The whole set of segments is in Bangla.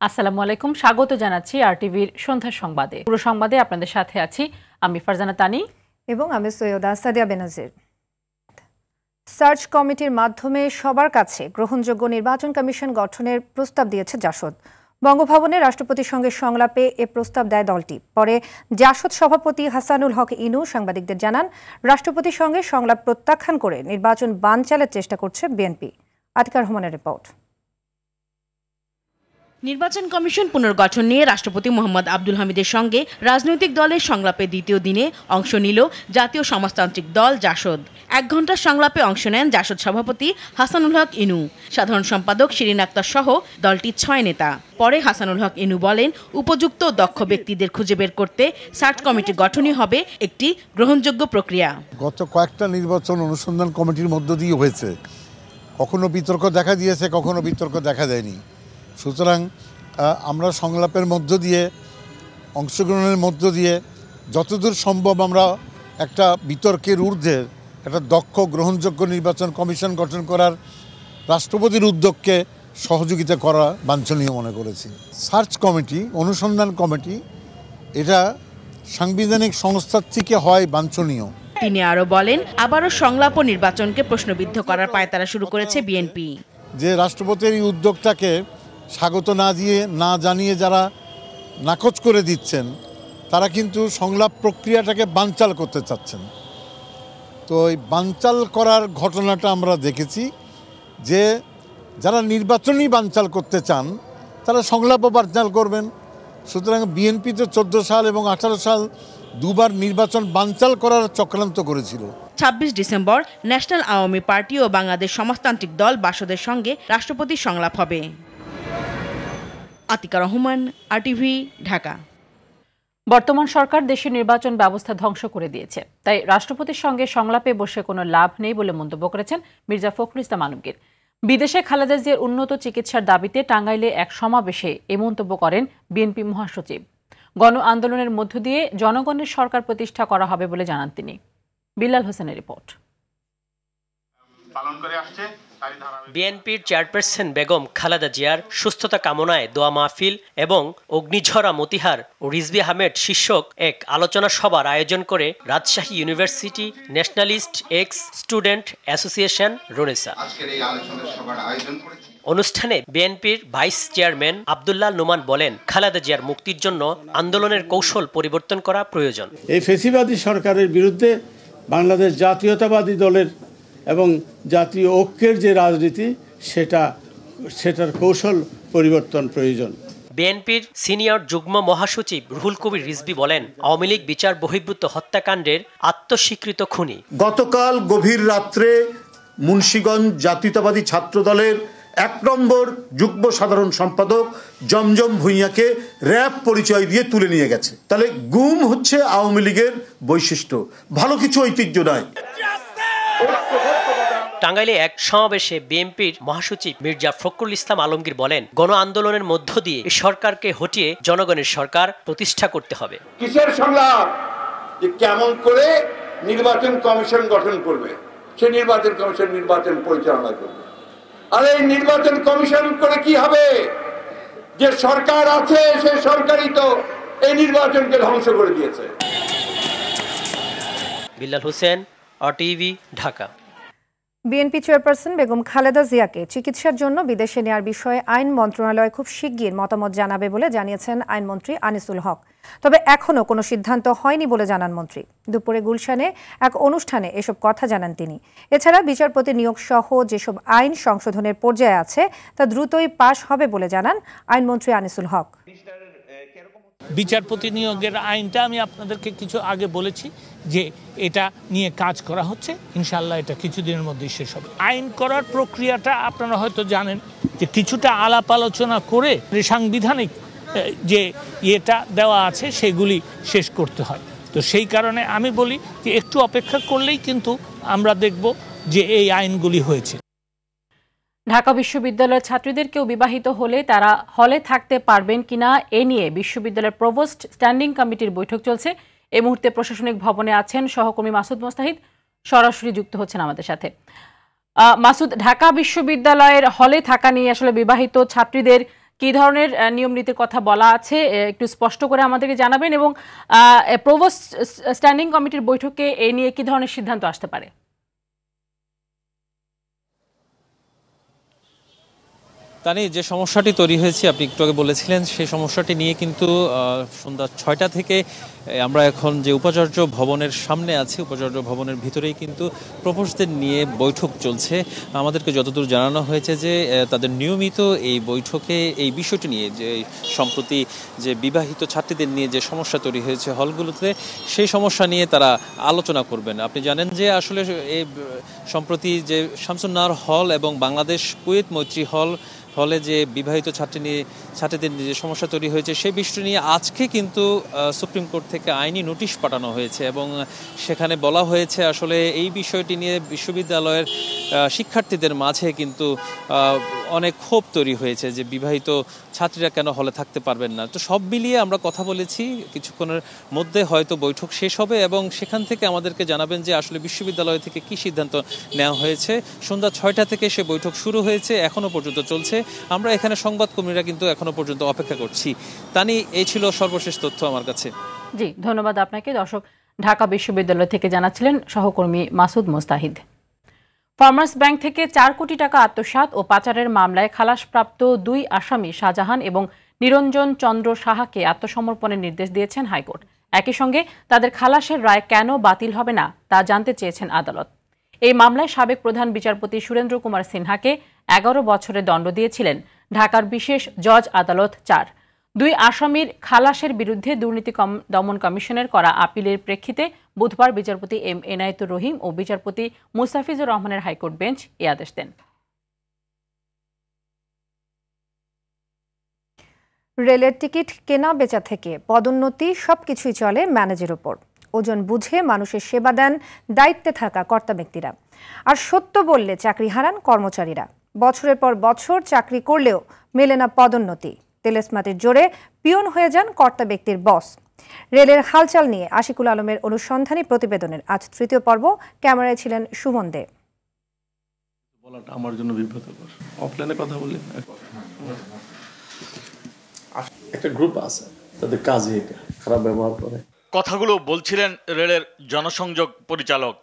আসসালামু আলাইকুম, স্বাগত জানাচ্ছি আরটিভির সন্ধ্যা সংবাদে। পুরো সংবাদে আপনাদের সাথে আছি আমি ফারজানা তানি এবং আমি সৈয়দা সাদিয়া বেনাজির। সার্চ কমিটির মাধ্যমে সবার কাছে গ্রহণযোগ্য নির্বাচন কমিশন গঠনের প্রস্তাব দিয়েছে জাসদ। বঙ্গভবনে রাষ্ট্রপতির সঙ্গে সংলাপে এ প্রস্তাব দেয় দলটি। পরে জাসদ সভাপতি হাসানুল হক ইনু সাংবাদিকদের জানান, রাষ্ট্রপতির সঙ্গে সংলাপ প্রত্যাখ্যান করে নির্বাচন বানচালের চেষ্টা করছে বিএনপি। আতিকা রহমানের রিপোর্ট। নির্বাচন কমিশন পুনর্গঠন নিয়ে রাষ্ট্রপতি মোহাম্মদ আব্দুল হামিদের সঙ্গে রাজনৈতিক দলের সংলাপে দ্বিতীয় দিনে অংশ নিল জাতীয় সমাজতান্ত্রিক দল জাসদ। 1 ঘণ্টার সংলাপে অংশ নেন জাসদ সভাপতি হাসানুল হক ইনু, সাধারণ সম্পাদক শিরিন আক্তার সহ দলটির 6 নেতা। পরে হাসানুল হক ইনু বলেন, উপযুক্ত দক্ষ ব্যক্তিদের খুঁজে বের করতে সার্চ কমিটি গঠনই হবে একটি গ্রহণযোগ্য প্রক্রিয়া। গত কয়েকটা নির্বাচন অনুসন্ধান কমিটির মধ্য দিয়ে হয়েছে, কখনো বিতর্ক দেখা দিয়েছে, কখনো বিতর্ক দেখা দেয়নি। সুতরাং আমরা সংলাপের মধ্য দিয়ে, অংশগ্রহণের মধ্য দিয়ে যতদূর সম্ভব আমরা একটা বিতর্কের ঊর্ধ্বে একটা দক্ষ গ্রহণযোগ্য নির্বাচন কমিশন গঠন করার রাষ্ট্রপতির উদ্যোগকে সহযোগিতা করা বাঞ্ছনীয় মনে করেছি। সার্চ কমিটি, অনুসন্ধান কমিটি, এটা সাংবিধানিক সংস্থার থেকে হয় বাঞ্ছনীয়। তিনি আরও বলেন, আবারও সংলাপ ও নির্বাচনকে প্রশ্নবিদ্ধ করার পায়তারা শুরু করেছে বিএনপি। যে রাষ্ট্রপতির এই উদ্যোগটাকে স্বাগত না জানিয়ে যারা নাকচ করে দিচ্ছেন, তারা কিন্তু সংলাপ প্রক্রিয়াটাকে বানচাল করতে চাচ্ছেন। তো এই বানচাল করার ঘটনাটা আমরা দেখেছি, যে যারা নির্বাচনই বানচাল করতে চান তারা সংলাপও বানচাল করবেন। সুতরাং বিএনপি তো 14 সাল এবং 18 সাল দুবার নির্বাচন বানচাল করার চক্রান্ত করেছিল। 26 ডিসেম্বর ন্যাশনাল আওয়ামী পার্টি ও বাংলাদেশ সমাজতান্ত্রিক দল বাসদের সঙ্গে রাষ্ট্রপতির সংলাপ হবে। আতিকা রহমান, আরটিভি, ঢাকা। বর্তমান সরকার দেশের নির্বাচন ব্যবস্থা ধ্বংস করে দিয়েছে, তাই রাষ্ট্রপতির সঙ্গে সংলাপে বসে কোনো লাভ নেই বলে মন্তব্য করেছেন মির্জা ফখরুল ইসলাম আলমগীর। বিদেশে খালেদা জিয়ার উন্নত চিকিৎসার দাবিতে টাঙ্গাইলে এক সমাবেশে এ মন্তব্য করেন বিএনপি মহাসচিব। গণ আন্দোলনের মধ্য দিয়ে জনগণের সরকার প্রতিষ্ঠা করা হবে বলে জানান তিনি। বিল্লাল হোসেনের রিপোর্ট। বিএনপির চেয়ারপারসন বেগম খালেদা জিয়ার সুস্থতা কামনায় দোয়া মাহফিল এবং অগ্নিঝরা মতিহার ও রিজভী আহমেদ শীর্ষক এক আলোচনা সভার আয়োজন করে Rajshahi university nationalist ex student association রোনেসা। অনুষ্ঠানে বিএনপির ভাইস চেয়ারম্যান আব্দুল্লাহ নোমান বলেন, খালেদা জিয়ার মুক্তির জন্য আন্দোলনের কৌশল পরিবর্তন করা প্রয়োজন। এই ফ্যাসিবাদী সরকারের বিরুদ্ধে বাংলাদেশ জাতীয়তাবাদী দলের এবং জাতীয় ঐক্যের যে রাজনীতি, সেটার কৌশল পরিবর্তন প্রয়োজন। বিএনপির সিনিয়র যুগ্ম মহাসচিব রুহুল কবির রিজভী বলেন, আওয়ামী লীগ বিচার বহির্ভূত হত্যাকাণ্ডের আত্মস্বীকৃত খুনি। গতকাল গভীর রাত্রে মুন্সিগঞ্জ জাতীয়তাবাদী ছাত্র দলের 1 নম্বর যুগ্ম সাধারণ সম্পাদক জমজম ভুঁইয়াকে র‍্যাব পরিচয় দিয়ে তুলে নিয়ে গেছে। তাহলে গুম হচ্ছে আওয়ামী লীগের বৈশিষ্ট্য, ভালো কিছু ঐতিহ্য নয়। টাঙ্গাইলে এক সমাবেশে বিএনপির মহাসচিব মির্জা ফখরুল ইসলাম আলমগীর বলেন, গণ আন্দোলনের মধ্য দিয়ে সরকারকে হটিয়ে জনগণের সরকার প্রতিষ্ঠা করতে হবে। কিসের সংলাপ? যে কেমন করে নির্বাচন কমিশন গঠন করবে, সে নির্বাচন কমিশন নির্বাচন পরিচালনা করবে। আর এই নির্বাচন কমিশন করে কি হবে? যে সরকার আছে সে সরকারই তো এই নির্বাচনকে ধ্বংস করে দিয়েছে। Billal Hossain, RTV, Dhaka. BNP chairperson Begum Khaleda জিয়াকে চিকিৎসার জন্য বিদেশে নেওয়ার বিষয়ে আইন মন্ত্রণালয় খুব শিগগির মতামত জানাবে বলে জানিয়েছেন আইনমন্ত্রী আনিসুল হক। তবে এখনও কোনো সিদ্ধান্ত হয়নি বলে জানান মন্ত্রী। দুপুরে গুলশানে এক অনুষ্ঠানে এসব কথা জানান তিনি। এছাড়া বিচারপতি নিয়োগ সহ যেসব আইন সংশোধনের পর্যায়ে আছে তা দ্রুতই পাশ হবে বলে জানান আইনমন্ত্রী আনিসুল হক। বিচারপতি নিয়োগের আইনটা আমি আপনাদেরকে কিছু আগে বলেছি যে এটা নিয়ে কাজ করা হচ্ছে, ইনশাআল্লাহ এটা কিছুদিনের মধ্যেই শেষ হবে। আইন করার প্রক্রিয়াটা আপনারা হয়তো জানেন যে কিছুটা আলাপ আলোচনা করে সাংবিধানিক যে ইয়েটা দেওয়া আছে সেগুলি শেষ করতে হয়। তো সেই কারণে আমি বলি যে একটু অপেক্ষা করলেই কিন্তু আমরা দেখব যে এই আইনগুলি হয়েছে। ঢাকা বিশ্ববিদ্যালয়ের ছাত্রীদের কেউ বিবাহিত হলে তারা হলে থাকতে পারবেন কিনা এ নিয়ে বিশ্ববিদ্যালয়ের প্রভোস্ট স্ট্যান্ডিং কমিটির বৈঠক চলছে। এই মুহূর্তে প্রশাসনিক ভবনে আছেন সহকর্মী মাসুদ মোস্তাহিদ, সরাসরি যুক্ত হচ্ছেন আমাদের সাথে। মাসুদ, ঢাকা বিশ্ববিদ্যালয়ের হলে থাকা নিয়ে আসলে বিবাহিত ছাত্রীদের কি ধরনের নিয়ম নীতির কথা বলা আছে একটু স্পষ্ট করে আমাদেরকে জানাবেন, এবং প্রভোস্ট স্ট্যান্ডিং কমিটির বৈঠকে এ নিয়ে কি ধরনের সিদ্ধান্ত আসতে পারে? তানি, যে সমস্যাটি তৈরি হয়েছে আপনি একটু আগে বলেছিলেন, সেই সমস্যাটি নিয়ে কিন্তু সন্ধ্যা ৬টা থেকে আমরা এখন যে উপাচার্য ভবনের সামনে আছি, উপাচার্য ভবনের ভিতরেই কিন্তু প্রভোস্টদের নিয়ে বৈঠক চলছে। আমাদেরকে যতদূর জানানো হয়েছে যে তাদের নিয়মিত এই বৈঠকে এই বিষয়টি নিয়ে, যে সম্প্রতি যে বিবাহিত ছাত্রীদের নিয়ে যে সমস্যা তৈরি হয়েছে হলগুলোতে, সেই সমস্যা নিয়ে তারা আলোচনা করবেন। আপনি জানেন যে আসলে এই সম্প্রতি যে শামসুন্নাহার হল এবং বাংলাদেশ কুয়েত মৈত্রী হলে যে বিবাহিত ছাত্রীদের যে সমস্যা তৈরি হয়েছে, সেই বিষয়টি নিয়ে আজকে কিন্তু সুপ্রিম কোর্ট থেকে আইনি নোটিশ পাঠানো হয়েছে এবং সেখানে বলা হয়েছে আসলে এই বিষয়টি নিয়ে বিশ্ববিদ্যালয়ের শিক্ষার্থীদের মাঝে কিন্তু অনেক ক্ষোভ তৈরি হয়েছে যে বিবাহিত ছাত্রীরা কেন হলে থাকতে পারবেন না। তো সব মিলিয়ে আমরা কথা বলেছি, কিছুক্ষণের মধ্যে হয়তো বৈঠক শেষ হবে এবং সেখান থেকে আমাদেরকে জানাবেন যে আসলে বিশ্ববিদ্যালয় থেকে কি সিদ্ধান্ত নেওয়া হয়েছে। সন্ধ্যা ৬টা থেকে সে বৈঠক শুরু হয়েছে, এখনো পর্যন্ত চলছে। আমরা এখানে সংবাদকর্মীরা কিন্তু এখনো পর্যন্ত অপেক্ষা করছি। তানি, এই ছিল সর্বশেষ তথ্য আমার কাছে। জি, ধন্যবাদ আপনাকে। দর্শক, ঢাকা বিশ্ববিদ্যালয় থেকে জানাচ্ছিলেন সহকর্মী মাসুদ মোস্তাহিদ। ফার্মার্স ব্যাংক থেকে ৪ কোটি টাকা আত্মসাৎ ও পাচারের মামলায় খালাসপ্রাপ্ত ২ আসামি শাহজাহান এবং নিরঞ্জন চন্দ্র সাহাকে আত্মসমর্পণের নির্দেশ দিয়েছেন হাইকোর্ট। একই সঙ্গে তাদের খালাসের রায় কেন বাতিল হবে না তা জানতে চেয়েছেন আদালত। এই মামলায় সাবেক প্রধান বিচারপতি সুরেন্দ্র কুমার সিনহাকে ১১ বছরের দণ্ড দিয়েছিলেন ঢাকার বিশেষ জজ আদালত ৪। ২ আসামির খালাসের বিরুদ্ধে দুর্নীতি দমন কমিশনের করা আপিলের প্রেক্ষিতে বুধবার বিচারপতি এম এনায়েতুর রহিম ও বিচারপতি মুস্তাফিজুর রহমানের হাইকোর্ট বেঞ্চ এ আদেশ দেন। রেলের টিকিট কেনা বেচা থেকে পদোন্নতি সবকিছুই চলে ম্যানেজের উপর। ওজন বুঝে মানুষের সেবা দেন দায়িত্বে থাকা কর্তা ব্যক্তিরা, আর সত্য বললে চাকরি হারান কর্মচারীরা। বছরের পর বছর চাকরি করলেও মেলে না পদোন্নতি। তেলেসমাতির জোরে পিয়ন হয়ে যান কর্তা ব্যক্তির বস। রেলের হালচাল নিয়ে আশিকুল আলমের অনুসন্ধানী প্রতিবেদনের আজ ৩য় পর্ব। ক্যামেরায় ছিলেন সুমন দে। আমার জন্য বিব্রতকর। অফলাইনে কথা বলি, একটা গ্রুপ আছে তাদের কাজই খারাপ ব্যবহার করে। কথাগুলো বলছিলেন রেলের জনসংযোগ পরিচালক।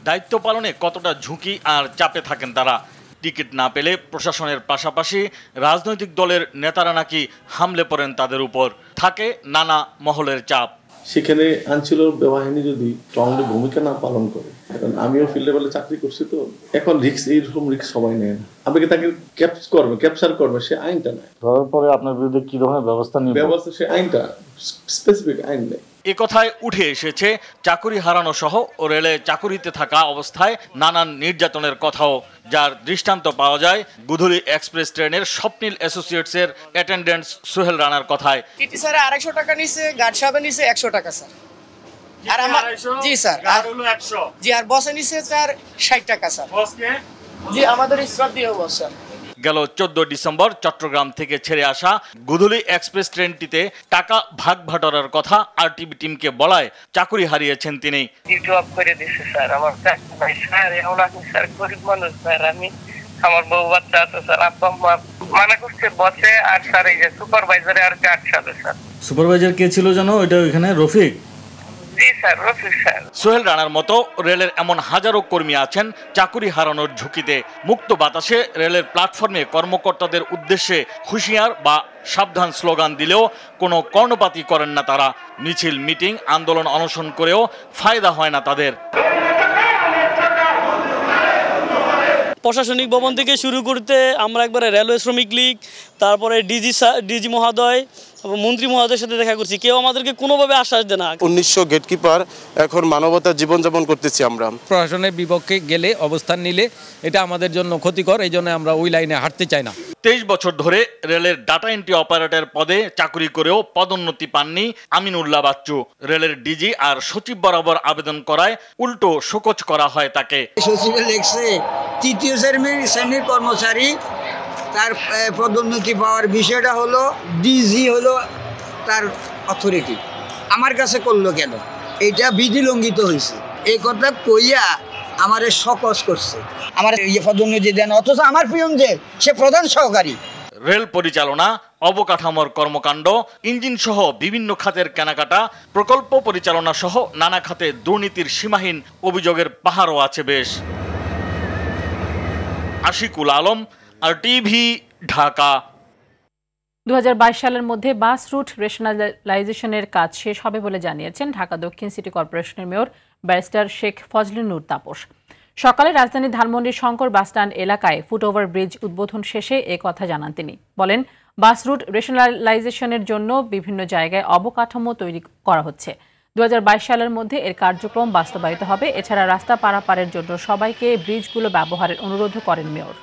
দায়িত্ব পালনে কতটা ঝুঁকি আর চাপে থাকেন তারা। টিকিট না পেলে প্রশাসনের পাশাপাশি রাজনৈতিক দলের নেতারা নাকি হামলে পড়েন তাদের উপর। থাকে নানা মহলের চাপ। সেখানে আইনশৃঙ্খলা বাহিনী যদি স্ট্রংলি ভূমিকা না পালন করে, কারণ আমিও ফিল্ড লেভেলে চাকরি করছি, তো এখন রিস্ক, এইরকম রিস্ক সবাই নেয় না। আপনাকে তাকে ক্যাপচার করবে, সে আইনটা নেয়। ধরার পরে আপনার বিরুদ্ধে কি ধরনের ব্যবস্থা নিবে, সে আইনটা স্পেসিফিক আইন নেই। এ কথায় উঠে এসেছে চাকুরি হারানো সহ ও রেলে চাকুরিতে থাকা অবস্থায় নানান নির্যাতনের কথাও, যার দৃষ্টান্ত পাওয়া যায় গুধুলি এক্সপ্রেস ট্রেনের স্বপ্নিল অ্যাসোসিয়েটসের অ্যাটেন্ডেন্ট সোহেল রানার কথায়। টিটি স্যার 250 টাকা নিছে, গার্ড সাহেব নিছে 100 টাকা স্যার। আর আমার জি স্যার, আর হলো 100। জি, আর বসে নিছে স্যার 60 টাকা স্যার। বসকে জি আমাদের শ্রদ্ধেয় বস স্যার। গেল 14 ডিসেম্বর চট্টগ্রাম থেকে ছেড়ে আসা গুধুলি এক্সপ্রেস ট্রেনটিতে টাকা ভাগ ভাটারার কথা আরটিভি টিমকে বলায় চাকরি হারিয়েছেন তিনি। জব করে দিয়েছে স্যার আমার ভাই স্যার। এখন আমি স্যার গরিব মানুষ স্যার, আমি আমার বউ বাচ্চা আছে স্যার, আব্বা মা মানা করছে বসে। আর স্যার এই যে সুপারভাইজারে আর গার্ড সাথে স্যার। সুপারভাইজার কে ছিল জানো? ওইটা ওখানে রফিক। সোহেল রানার মতো রেলের এমন হাজারো কর্মী আছেন চাকুরি হারানোর ঝুঁকিতে। মুক্ত বাতাসে রেলের প্ল্যাটফর্মে কর্মকর্তাদের উদ্দেশ্যে হুঁশিয়ার বা সাবধান স্লোগান দিলেও কোনো কর্ণপাতই করেন না তারা। মিছিল, মিটিং, আন্দোলন, অনশন করেও ফায়দা হয় না তাদের। প্রশাসনিক ভবন থেকে শুরু করতে আমরা একবারে রেলওয়ে শ্রমিক লীগ, তারপরে ডিজি মহোদয়, মন্ত্রী মহোদয়ের সাথে দেখা করছি, কেউ আমাদেরকে কোনোভাবে আশ্বাস দেয় না। 1900 গেটকিপার এখন মানবতার জীবনযাপন করতেছি আমরা। প্রশাসনের বিপক্ষে গেলে, অবস্থান নিলে এটা আমাদের জন্য ক্ষতিকর, এই জন্য আমরা ওই লাইনে হাঁটতে চাই না। 23 বছর ধরে রেলের ডাটা এন্ট্রি অপারেটর পদে চাকরি করেও পদোন্নতি পাননি আমিনুল্লাহ বাচ্চু। রেলের ডিজি আর সচিব বরাবর আবেদন করায় উল্টো শোকজ করা হয় তাকে। সচিবে লেখছে 3য় শ্রেণীর কর্মচারী, তার পদোন্নতি পাওয়ার বিষয়টা হলো ডিজি হলো তার অথরিটি। আমার কাছে করলো কেন? এটা বিধি লঙ্ঘিত হয়েছে, এই কথা কইয়া আমারে সকস করছে। আমার পদোন্নতি দেন, অথচ আমার পিয়ন যে সে প্রধান সহকারী। রেল পরিচালনা, অবকাঠামোর কর্মকাণ্ড, ইঞ্জিন সহ বিভিন্ন খাতের কেনাকাটা, প্রকল্প পরিচালনা সহ নানা খাতে দুর্নীতির সীমাহীন অভিযোগের পাহাড়ও আছে বেশ। আশিকুল আলম, RTV, ঢাকা। 2022 সালের মধ্যে বাস রুট রেশনালাইজেশনের কাজ শেষ হবে বলে জানিয়েছেন ঢাকা দক্ষিণ সিটি কর্পোরেশনের মেয়র ব্যারিস্টার শেখ ফজলে নূর তাপস। সকালে রাজধানীর ধানমন্ডির শঙ্কর বাসস্ট্যান্ড এলাকায় ফুটওভার ব্রিজ উদ্বোধন শেষে এ কথা জানান তিনি। বলেন, বাস রুট রেশনালাইজেশনের জন্য বিভিন্ন জায়গায় অবকাঠামো তৈরি করা হচ্ছে। 2022 সালের মধ্যে এর কার্যক্রম বাস্তবায়িত হবে। এছাড়া রাস্তা পারাপারের জন্য সবাইকে ব্রিজগুলো ব্যবহারের অনুরোধ করেন মেয়র।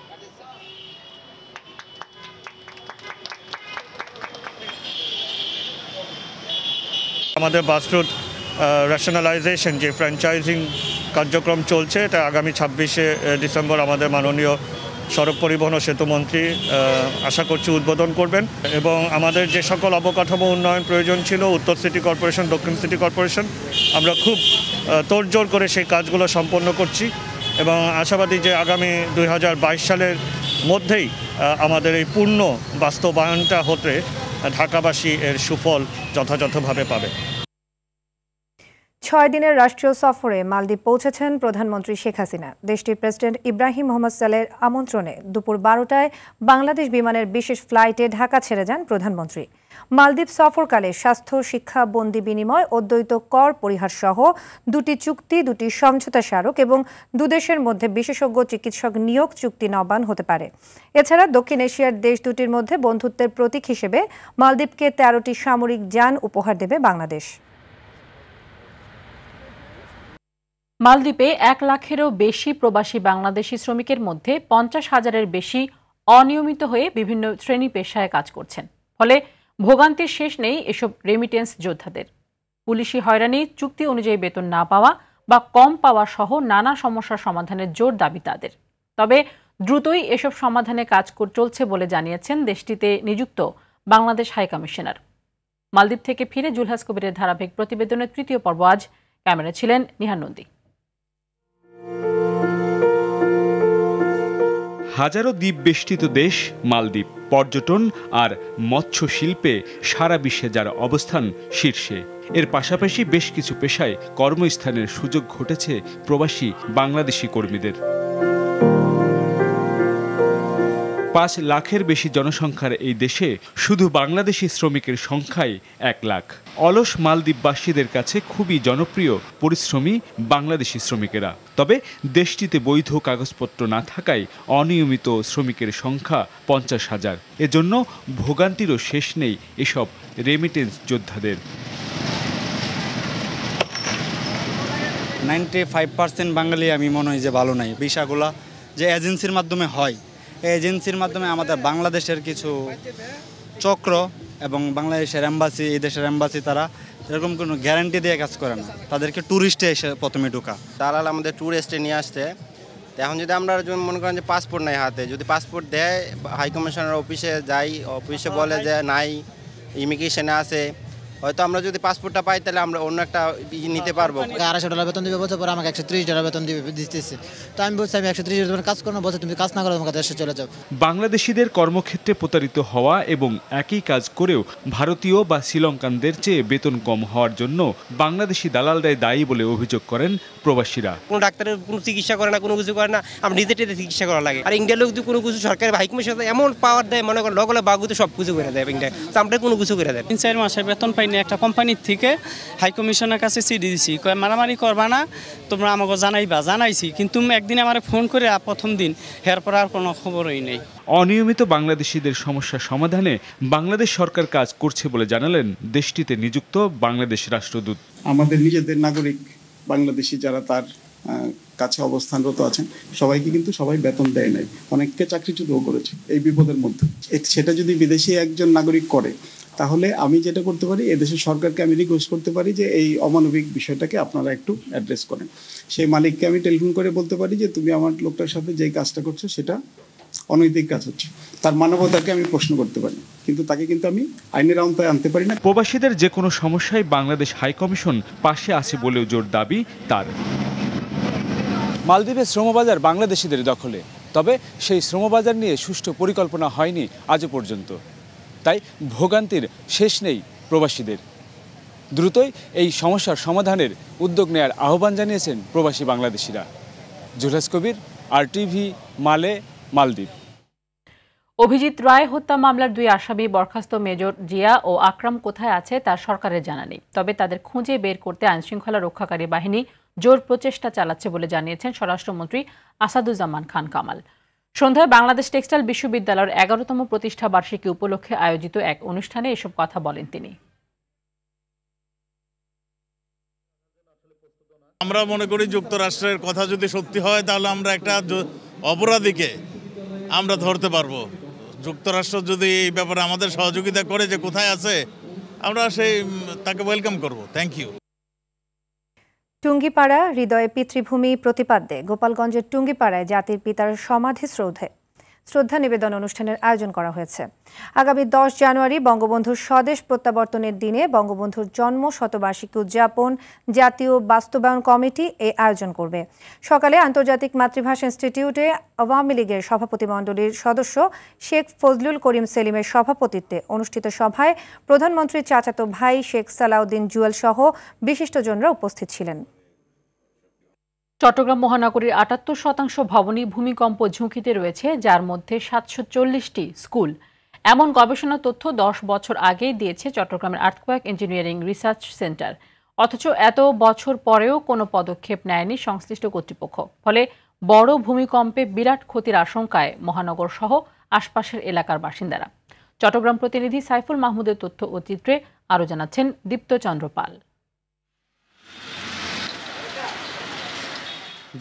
আমাদের বাস রুট রেশনালাইজেশন যে ফ্র্যাঞ্চাইজিং কার্যক্রম চলছে, এটা আগামী 26শে ডিসেম্বর আমাদের মাননীয় সড়ক পরিবহন ও সেতুমন্ত্রী আশা করছি উদ্বোধন করবেন। এবং আমাদের যে সকল অবকাঠামো উন্নয়ন প্রয়োজন ছিল উত্তর সিটি কর্পোরেশন, দক্ষিণ সিটি কর্পোরেশন, আমরা খুব তোড়জোড় করে সেই কাজগুলো সম্পন্ন করছি এবং আশাবাদী যে আগামী 2022 সালের মধ্যেই আমাদের এই পূর্ণ বাস্তবায়নটা হতে ঢাকাবাসী এর সুফল যথাযথভাবে পাবে। 6 দিনের রাষ্ট্রীয় সফরে মালদ্বীপ পৌঁছেছেন প্রধানমন্ত্রী শেখ হাসিনা। দেশটির প্রেসিডেন্ট ইব্রাহিম মোহাম্মদ সালের আমন্ত্রণে দুপুর 12টায় বাংলাদেশ বিমানের বিশেষ ফ্লাইটে ঢাকা ছেড়ে যান প্রধানমন্ত্রী। মালদ্বীপ সফরকালে স্বাস্থ্য, শিক্ষা, বন্দি বিনিময়, অদ্বৈত কর পরিহার সহ 2টি চুক্তি, 2টি সমঝোতা স্মারক এবং দুদেশের মধ্যে বিশেষজ্ঞ চিকিৎসক নিয়োগ চুক্তি নবায়ন হতে পারে। এছাড়া দক্ষিণ এশিয়ার দেশ দুটির মধ্যে বন্ধুত্বের প্রতীক হিসেবে মালদ্বীপকে 13টি সামরিক যান উপহার দেবে বাংলাদেশ। মালদ্বীপে 1 লাখেরও বেশি প্রবাসী বাংলাদেশি শ্রমিকের মধ্যে 50,000-এর বেশি অনিয়মিত হয়ে বিভিন্ন শ্রেণী পেশায় কাজ করছেন। ফলে ভোগান্তির শেষ নেই এসব রেমিটেন্স যোদ্ধাদের। পুলিশি হয়রানি, চুক্তি অনুযায়ী বেতন না পাওয়া বা কম পাওয়া সহ নানা সমস্যার সমাধানের জোর দাবি তাদের। তবে দ্রুতই এসব সমাধানে কাজ চলছে বলে জানিয়েছেন দেশটিতে নিযুক্ত বাংলাদেশ হাইকমিশনার। মালদ্বীপ থেকে ফিরে জুলহাস কবিরের ধারাবাহিক প্রতিবেদনের 3য় পর্ব আজ। ক্যামেরা ছিলেন নিহান নন্দী। হাজারো দ্বীপ বেষ্টিত দেশ মালদ্বীপ। পর্যটন আর মৎস্য শিল্পে সারা বিশ্বে যার অবস্থান শীর্ষে। এর পাশাপাশি বেশ কিছু পেশায় কর্মস্থানের সুযোগ ঘটেছে প্রবাসী বাংলাদেশি কর্মীদের। 5 লাখের বেশি জনসংখ্যার এই দেশে শুধু বাংলাদেশি শ্রমিকের সংখ্যাই 1 লাখ। অলস মালদ্বীপবাসীদের কাছে খুবই জনপ্রিয় পরিশ্রমী বাংলাদেশি শ্রমিকেরা। তবে দেশটিতে বৈধ কাগজপত্র না থাকায় অনিয়মিত শ্রমিকের সংখ্যা 50,000। এজন্য ভোগান্তিরও শেষ নেই এসব রেমিটেন্স যোদ্ধাদের। 95% বাঙালি আমি মনে হয় যে ভালো নাই। ভিসাগুলা যে এজেন্সির মাধ্যমে হয়, এই এজেন্সির মাধ্যমে আমাদের বাংলাদেশের কিছু চক্র এবং বাংলাদেশের এম্বাসি, এই দেশের এম্বাসি, তারা এরকম কোনো গ্যারান্টি দিয়ে কাজ করে না। তাদেরকে ট্যুরিস্টে এসে প্রথমে ঢোকা, দালাল আমাদের ট্যুরিস্টে নিয়ে আসতে। এখন যদি আমরা মনে করেন যে পাসপোর্ট নাই হাতে, যদি পাসপোর্ট দেয় হাই কমিশনার অফিসে যাই, অফিসে বলে যে নাই, ইমিগ্রেশনে আছে, হয়তো আমরা যদি পাসপোর্টটা পাই তাহলে আমরা অন্য একটা নিতে পারবো। $250 বেতন দিবে বলছে, পরে আমাকে $130 বেতন দিতেছে। তো আমি বলছি আমি $130 কাজ করবো, বলছে তুমি কাজ না করো তোমাকে দেশে চলে যাও। বাংলাদেশিদের কর্মক্ষেত্রে প্রতারিত হওয়া এবং একই কাজ করেও ভারতীয় বা শ্রীলঙ্কানদের চেয়ে বেতন কম হওয়ার জন্য বাংলাদেশি দালালরাই দায়ী বলে অভিযোগ করেন প্রবাসীরা। কোনো ডাক্তারের কোনো চিকিৎসা করে না, কোনো কিছু করে না, আমরা নিজের চিকিৎসা করা লাগে। আর ইন্ডিয়ার লোক যদি কোনো কিছু সরকারের হাইকমিশন এমন পাওয়ার দেয়, মনে করেন লগলে বাগুতে সব কিছু করে দেয় ইন্ডিয়া, তো আমরা কোনো কিছু করে দেয়। 3-4 মাসের বেতন পাইনি। একটা কোম্পানির থেকে হাই কমিশনের কাছে চিঠি দিছি, কয় মারামারি করবা না, তোমরা আমাকে জানাইছি, কিন্তু একদিন আমার ফোন করে প্রথম দিন, এরপর আর কোনো খবরই নেই। অনিয়মিত বাংলাদেশিদের সমস্যা সমাধানে বাংলাদেশ সরকার কাজ করছে বলে জানালেন দেশটিতে নিযুক্ত বাংলাদেশ রাষ্ট্রদূত। আমাদের নিজেদের নাগরিক বাংলাদেশি যারা তার কাছে অবস্থানরত আছেন সবাইকে কিন্তু সবাই বেতন দেয় নাই, অনেককে চাকরিচ্যুতও করেছে এই বিপদের মধ্যে। সেটা যদি বিদেশি একজন নাগরিক করে, তাহলে আমি যেটা করতে পারি, এদেশের সরকারকে আমি রিকোয়েস্ট করতে পারি যে এই অমানবিক বিষয়টাকে আপনারা একটু অ্যাড্রেস করেন। সেই মালিককে আমি টেলিফোন করে বলতে পারি যে তুমি আমার লোকটার সাথে যেই কাজটা করছো সেটা অনৈতিক কাজ হচ্ছে। তার মানবতাকে আমি প্রশ্ন করতে পারি, কিন্তু তাকে কিন্তু আমি আইনের আওতায় আনতে পারি না। প্রবাসীদের যে কোনো সমস্যায় বাংলাদেশ হাইকমিশন পাশে আছে বলেও জোর দাবি তার। মালদ্বীপের শ্রমবাজার বাংলাদেশিদের দখলে, তবে সেই শ্রমবাজার নিয়ে সুষ্ঠু পরিকল্পনা হয়নি আজও পর্যন্ত। তাই ভোগান্তির শেষ নেই প্রবাসীদের। দ্রুতই এই সমস্যার সমাধানের উদ্যোগ নেয়ার আহ্বান জানিয়েছেন প্রবাসী বাংলাদেশিরা। জুলহাস কবির, RTV, মালে, মালদ্বীপ। অভিজিৎ রায় হত্যা মামলার 2 আসামি বরখাস্ত মেজর জিয়া ও আকরাম কোথায় আছে তা সরকারের জানা নেই। তবে তাদের খুঁজে বের করতে আইনশৃঙ্খলা রক্ষাকারী বাহিনী জোর প্রচেষ্টা চালাচ্ছে বলে জানিয়েছেন স্বরাষ্ট্রমন্ত্রী আসাদুজ্জামান খান কামাল। সন্ধ্যায় বাংলাদেশ টেক্সটাইল বিশ্ববিদ্যালয়ের 11তম প্রতিষ্ঠা বার্ষিকী উপলক্ষে আয়োজিত এক অনুষ্ঠানে এসব কথা বলেন তিনি। আমরা মনে করি যুক্তরাষ্ট্রের কথা যদি সত্যি হয় তাহলে আমরা একটা অপরাধীকে আমরা ধরতে পারবো। যুক্তরাষ্ট্র যদি এই ব্যাপারে আমাদের সহযোগিতা করে যে কোথায় আছে আমরা তাকে ওয়েলকাম করব। Thank you. টুঙ্গিপাড়া হৃদয়ে পিতৃভূমি প্রতিপাদ্যে গোপালগঞ্জের টুঙ্গিপাড়ায় জাতির পিতার সমাধি শ্রদ্ধা নিবেদন অনুষ্ঠানের আয়োজন করা হয়েছে। আগামী 10 জানুয়ারি বঙ্গবন্ধুর স্বদেশ প্রত্যাবর্তনের দিনে বঙ্গবন্ধুর জন্ম শতবার্ষিকী উদযাপন জাতীয় বাস্তবায়ন কমিটি এই আয়োজন করবে। সকালে আন্তর্জাতিক মাতৃভাষা ইনস্টিটিউটে আওয়ামী লীগের সভাপতিমণ্ডলীর সদস্য শেখ ফজলুল করিম সেলিমের সভাপতিত্বে অনুষ্ঠিত সভায় প্রধানমন্ত্রীর চাচাতো ভাই শেখ সালাউদ্দিন জুয়েল সহ বিশিষ্টজনরা উপস্থিত ছিলেন। চট্টগ্রাম মহানগরীর ৭৮% ভবনই ভূমিকম্প ঝুঁকিতে রয়েছে, যার মধ্যে 740টি স্কুল। এমন গবেষণা তথ্য 10 বছর আগেই দিয়েছে চট্টগ্রামের আর্থকোয়েক ইঞ্জিনিয়ারিং রিসার্চ সেন্টার। অথচ এত বছর পরেও কোনো পদক্ষেপ নেয়নি সংশ্লিষ্ট কর্তৃপক্ষ। ফলে বড় ভূমিকম্পে বিরাট ক্ষতির আশঙ্কায় মহানগর সহ আশপাশের এলাকার বাসিন্দারা। চট্টগ্রাম প্রতিনিধি সাইফুল মাহমুদের তথ্য ও চিত্রে আরও জানাচ্ছেন দীপ্ত চন্দ্র পাল।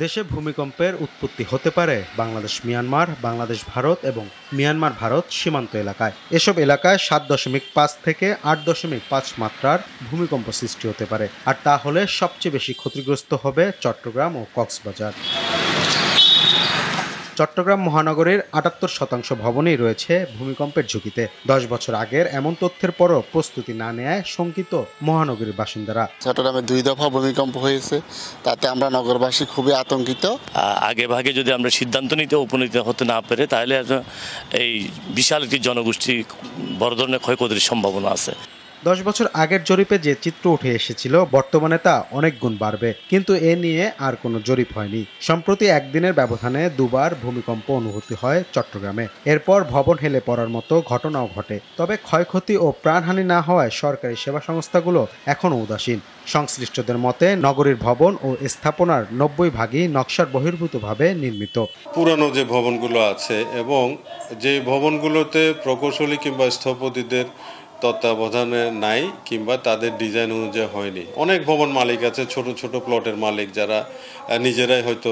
দেশে ভূমিকম্পের উৎপত্তি হতে পারে বাংলাদেশ মিয়ানমার, বাংলাদেশ ভারত এবং মিয়ানমার ভারত সীমান্ত এলাকায়। এসব এলাকায় 7.5 থেকে 8.5 মাত্রার ভূমিকম্প সৃষ্টি হতে পারে, আর তা হলে সবচেয়ে বেশি ক্ষতিগ্রস্ত হবে চট্টগ্রাম ও কক্সবাজার। চট্টগ্রাম মহানগরীর ৭৮% ভবনই রয়েছে ভূমিকম্পের ঝুঁকিতে। 10 বছর আগের এমন তথ্যের পরও প্রস্তুতি না নেয় শঙ্কিত মহানগরীর বাসিন্দারা। চট্টগ্রামে 2 দফা ভূমিকম্প হয়েছে, তাতে আমরা নগরবাসী খুবই আতঙ্কিত। আগে ভাগে যদি আমরা সিদ্ধান্ত উপনীত হতে না পেরে তাহলে এই বিশাল একটি জনগোষ্ঠী বড় ধরনের ক্ষয়ক্ষতির সম্ভাবনা আছে। 10 বছর আগের জরিপে যে চিত্র উঠে এসেছিল বর্তমানে তা অনেক গুণ বাড়বে, কিন্তু এ নিয়ে আর কোনো জরিপ হয়নি। সম্প্রতি একদিনের ব্যবধানে 2 বার ভূমিকম্প অনুভূতি হয় চট্টগ্রামে। এরপর ভবন হেলে পড়ার মতো ঘটনাও ঘটে। তবে ক্ষয়ক্ষতি ও প্রাণহানি না হওয়ায় সরকারি সেবা সংস্থাগুলো এখনও উদাসীন। সংশ্লিষ্টদের মতে নগরীর ভবন ও স্থাপনার 90 ভাগই নকশার বহির্ভূতভাবে নির্মিত। পুরানো যে ভবনগুলো আছে এবং যে ভবনগুলোতে প্রকৌশলী কিংবা স্থপতিদের তত্ত্বাবধানে নাই কিংবা তাদের ডিজাইন অনুযায়ী হয়নি। অনেক ভবন মালিক আছে, ছোট ছোট প্লটের মালিক, যারা নিজেরাই হয়তো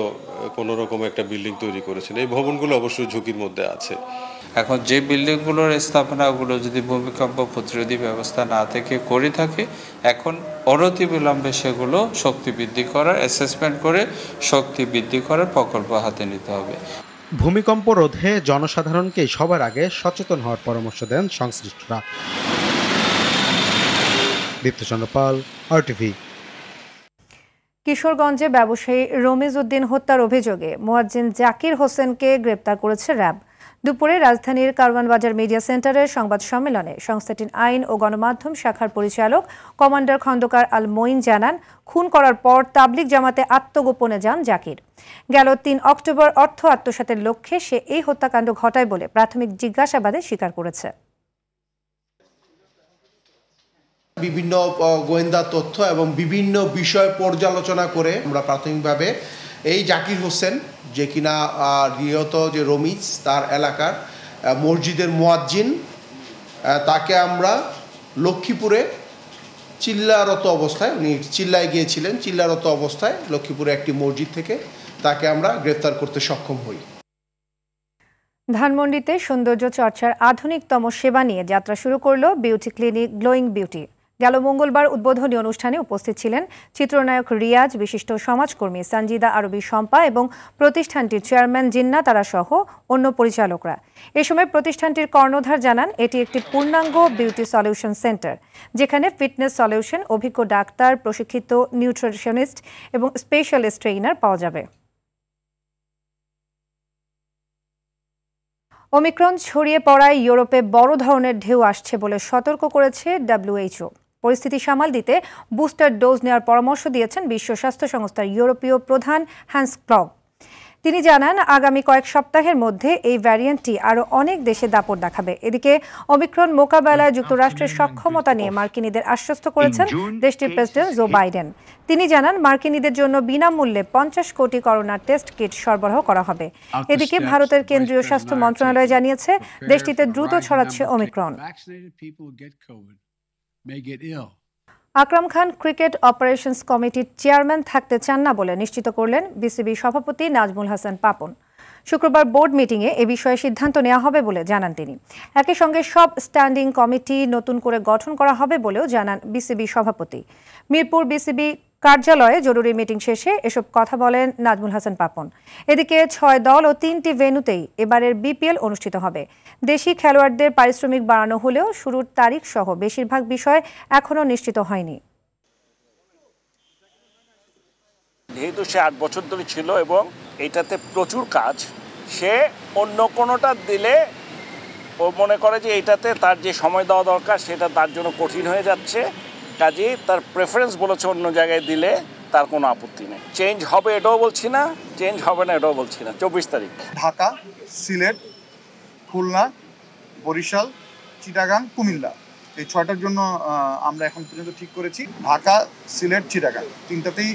কোনো রকম একটা বিল্ডিং তৈরি করেছেন। এই ভবনগুলো অবশ্যই ঝুঁকির মধ্যে আছে। এখন যে বিল্ডিংগুলোর স্থাপনাগুলো যদি ভূমিকম্প প্রতিরোধী ব্যবস্থা না থেকে করে থাকে, এখন অনতিবিলম্বে সেগুলো শক্তি বৃদ্ধি করার অ্যাসেসমেন্ট করে শক্তি বৃদ্ধি করার প্রকল্প হাতে নিতে হবে। ভূমিকম্প রোধে জনসাধারণকে সবার আগে সচেতন হওয়ার পরামর্শ দেন সংশ্লিষ্টরা। দীপ্তচন্দ্র পাল, RTV। কিশোরগঞ্জে ব্যবসায়ী রমিজ উদ্দিন হত্যার অভিযোগে মুয়াজ্জিন জাকির হোসেনকে গ্রেপ্তার করেছে র্যাব। দুপুরে রাজধানীর কারওয়ান বাজার মিডিয়া সেন্টারের সংবাদ সম্মেলনে সংস্থাটির আইন ও গণমাধ্যম শাখার পরিচালক কমান্ডার খন্দকার আল মঈন জানান, খুন করার পর তাবলিগ জামাতে আত্মগোপনে যান জাকির। গেল 3 অক্টোবর অর্থ আত্মসাতের লক্ষ্যে সে এই হত্যাকাণ্ড ঘটায় বলে প্রাথমিক জিজ্ঞাসাবাদে স্বীকার করেছে। বিভিন্ন গোয়েন্দা তথ্য এবং বিভিন্ন বিষয় পর্যালোচনা করে আমরা প্রাথমিকভাবে এই জাকির হোসেন, যে কিনা নিহত যে রমিজ তার এলাকার মসজিদের মুয়াজ্জিন, তাকে আমরা লক্ষ্মীপুরে চিল্লারত অবস্থায়, উনি চিল্লায় গিয়েছিলেন, চিল্লারত অবস্থায় লক্ষ্মীপুরে একটি মসজিদ থেকে তাকে আমরা গ্রেফতার করতে সক্ষম হই। ধানমন্ডিতে সৌন্দর্য চর্চার আধুনিকতম সেবা নিয়ে যাত্রা শুরু করলো বিউটি ক্লিনিক গ্লোয়িং বিউটি। গেল মঙ্গলবার উদ্বোধনী অনুষ্ঠানে উপস্থিত ছিলেন চিত্রনায়ক রিয়াজ, বিশিষ্ট সমাজকর্মী সঞ্জিদা আরবি শম্পা এবং প্রতিষ্ঠানটির চেয়ারম্যান জিন্না তারা সহ অন্য পরিচালকরা। এ সময় প্রতিষ্ঠানটির কর্ণধার জানান, এটি একটি পূর্ণাঙ্গ বিউটি সলিউশন সেন্টার, যেখানে ফিটনেস সলিউশন, অভিজ্ঞ ডাক্তার, প্রশিক্ষিত নিউট্রিশনিস্ট এবং স্পেশালিস্ট ট্রেইনার পাওয়া যাবে। ওমিক্রন ছড়িয়ে পড়ায় ইউরোপে বড় ধরনের ঢেউ আসছে বলে সতর্ক করেছে WHO। পরিস্থিতি সামাল দিতে বুস্টার ডোজ নেওয়ার পরামর্শ দিয়েছেন বিশ্ব স্বাস্থ্য সংস্থার ইউরোপীয় প্রধান হ্যান্স ক্লগ। তিনি জানান, আগামী কয়েক সপ্তাহের মধ্যে এই ভ্যারিয়েন্টটি আরও অনেক দেশে দাপট দেখাবে। এদিকে ওমিক্রন মোকাবেলায় যুক্তরাষ্ট্রের সক্ষমতা নিয়ে মার্কিনীদের আশ্বস্ত করেছেন দেশটির প্রেসিডেন্ট জো বাইডেন। তিনি জানান, মার্কিনীদের জন্য বিনামূল্যে 50 কোটি করোনা টেস্ট কিট সরবরাহ করা হবে। এদিকে ভারতের কেন্দ্রীয় স্বাস্থ্য মন্ত্রণালয় জানিয়েছে, দেশটিতে দ্রুত ছড়াচ্ছে Omicron. Akram Khan cricket operations কমিটির চেয়ারম্যান থাকতে চান না বলে নিশ্চিত করলেন বিসিবি সভাপতি নাজমুল হাসান পাপন। শুক্রবার বোর্ড মিটিংয়ে এ বিষয়ে সিদ্ধান্ত নেওয়া হবে বলে জানান তিনি। একই সঙ্গে সব স্ট্যান্ডিং কমিটি নতুন করে গঠন করা হবে বলেও জানান বিসিবি সভাপতি। মিরপুর বিসিবি কার্যালয়ে জরুরি মিটিং শেষে এসব কথা বলেন নাজমুল হাসান পাপন। এদিকে 6 দল ও 3টি ভেন্যুতেই এবারের বিপিএল অনুষ্ঠিত হবে। দেশি খেলোয়াড়দের পারিশ্রমিক বাড়ানো হলেও শুরুর তারিখ সহ বেশিরভাগ বিষয় এখনও নিশ্চিত হয়নি। যেহেতু সে 8 বছর ধরে ছিল এবং এটাতে প্রচুর কাজ, সে অন্য কোনোটা দিলে ও মনে করে যে এটাতে তার যে সময় দেওয়া দরকার সেটা তার জন্য কঠিন হয়ে যাচ্ছে, কাজেই তার প্রেফারেন্স বলেছে অন্য জায়গায় দিলে তার কোনো আপত্তি নেই। চেঞ্জ হবে এটাও বলছি না, চেঞ্জ হবে না এটাও বলছি না। 24 তারিখ ঢাকা, সিলেট, খুলনা, বরিশাল, চিটাগাং, কুমিল্লা, এই 6টার জন্য আমরা এখন পর্যন্ত ঠিক করেছি। ঢাকা, সিলেট, চিটাগাং 3টাতেই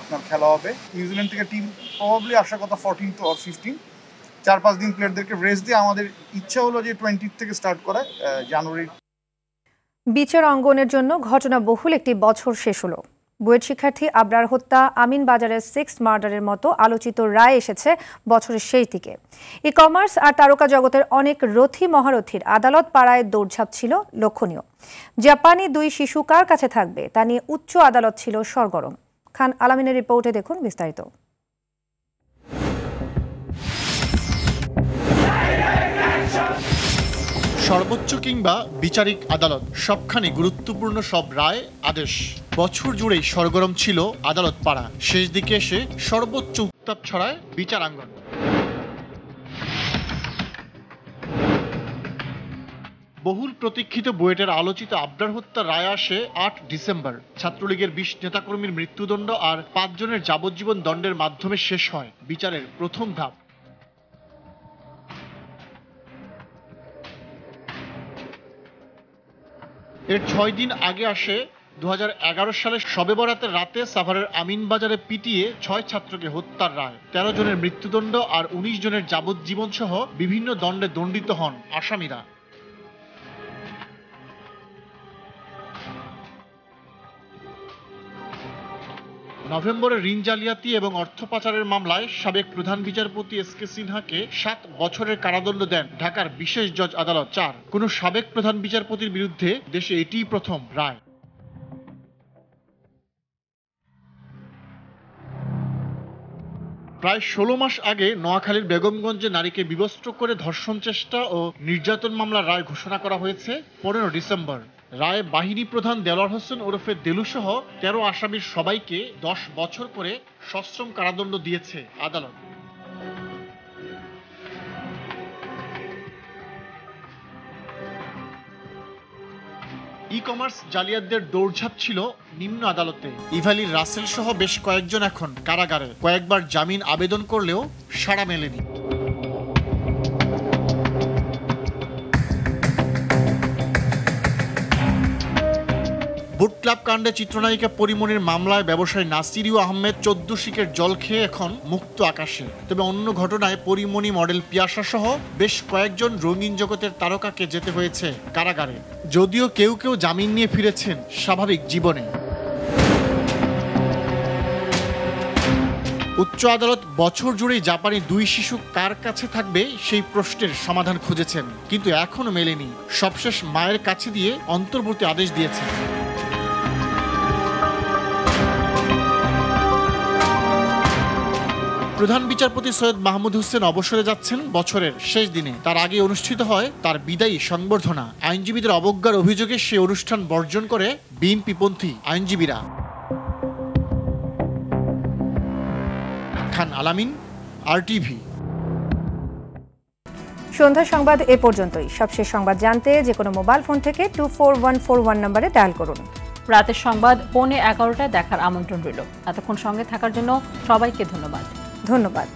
আপনার খেলা হবে। নিউজিল্যান্ড থেকে টিম প্রবাবলি আসার কথা 14 or 15। 4-5 দিন প্লেয়ারদেরকে রেস্ট দিয়ে আমাদের ইচ্ছা হলো যে 20 থেকে স্টার্ট করা জানুয়ারি। বিচার অঙ্গনের জন্য ঘটনাবহুল একটি বছর শেষ হলো। বুয়েট শিক্ষার্থী আবরার হত্যা, আমিন বাজারের 6 মার্ডারের মতো আলোচিত রায় এসেছে বছরের শেষ দিকে। ই কমার্স আর তারকা জগতের অনেক রথী মহারথীর আদালত পাড়ায় দৌড়ঝাঁপ ছিল লক্ষণীয়। জাপানি 2 শিশু কার কাছে থাকবে তা নিয়ে উচ্চ আদালত ছিল সরগরম। খান আলামিনের রিপোর্টে দেখুন বিস্তারিত। সর্বোচ্চ কিংবা বিচারিক আদালত, সবখানে গুরুত্বপূর্ণ সব রায় আদেশ। বছর জুড়েই সরগরম ছিল আদালত পাড়া। শেষ দিকে এসে সর্বোচ্চ উত্তাপ ছড়ায় বিচারাঙ্গন। বহুল প্রতীক্ষিত বুয়েটের আলোচিত আবরার হত্যার রায় আসে 8 ডিসেম্বর। ছাত্রলীগের 20 নেতাকর্মীর মৃত্যুদণ্ড আর 5 জনের যাবজ্জীবন দণ্ডের মাধ্যমে শেষ হয় বিচারের প্রথম ধাপ। এর 6 দিন আগে আসে 2011 সালে শবে বরাতের রাতে সাভারের আমিন বাজারে পিটিয়ে 6 ছাত্রকে হত্যার রায়। 13 জনের মৃত্যুদণ্ড আর 19 জনের যাবজ্জীবন সহ বিভিন্ন দণ্ডে দণ্ডিত হন আসামিরা। নভেম্বরে ঋণ জালিয়াতি এবং অর্থ পাচারের মামলায় সাবেক প্রধান বিচারপতি SK সিনহাকে 7 বছরের কারাদণ্ড দেন ঢাকার বিশেষ জজ আদালত 4। কোনো সাবেক প্রধান বিচারপতির বিরুদ্ধে দেশে এটিই প্রথম রায়। প্রায় 16 মাস আগে নোয়াখালীর বেগমগঞ্জে নারীকে বিবস্ত্র করে ধর্ষণ চেষ্টা ও নির্যাতন মামলার রায় ঘোষণা করা হয়েছে 15 ডিসেম্বর। রায়ে বাহিনী প্রধান দেলোয়ার হোসেন ওরফে দেলু সহ 13 আসামির সবাইকে 10 বছর করে সশ্রম কারাদণ্ড দিয়েছে আদালত। ই কমার্স জালিয়াতদের দৌড়ঝাঁপ ছিল নিম্ন আদালতে। ইভালির রাসেল সহ বেশ কয়েকজন এখন কারাগারে। কয়েকবার জামিন আবেদন করলেও সাড়া মেলেনি। বুট ক্লাব কাণ্ডে চিত্রনায়িকা পরিমণির মামলায় ব্যবসায়ী নাসিরিউ আহমেদ 14 শিকের জল খেয়ে এখন মুক্ত আকাশে। তবে অন্য ঘটনায় পরিমণি, মডেল পিয়াসা সহ বেশ কয়েকজন রঙিন জগতের তারকাকে যেতে হয়েছে কারাগারে, যদিও কেউ কেউ জামিন নিয়ে ফিরেছেন স্বাভাবিক জীবনে। উচ্চ আদালত বছর জুড়েই জাপানি 2 শিশু কার কাছে থাকবে সেই প্রশ্নের সমাধান খুঁজেছেন, কিন্তু এখনো মেলেনি। সবশেষ মায়ের কাছে দিয়ে অন্তর্বর্তী আদেশ দিয়েছেন। প্রধান বিচারপতি সৈয়দ মাহমুদ হোসেন অবসরে যাচ্ছেন বছরের শেষ দিনে। তার আগে অনুষ্ঠিত হয় তার বিদায়ী সংবর্ধনা। আইনজীবীদের অবজ্ঞার অভিযোগে সেই অনুষ্ঠান বর্জন করে বিএনপিপন্থী আইনজীবীরা। খান আলামিন, RTV। সন্ধ্যা সংবাদ এ পর্যন্তই। সবশেষ সংবাদ জানতে যে কোনো মোবাইল ফোন থেকে 24141 নম্বরে ডায়াল করুন। রাতের সংবাদ 11:15টায় দেখার আমন্ত্রণ রইল। এতক্ষণ সঙ্গে থাকার জন্য সবাইকে ধন্যবাদ।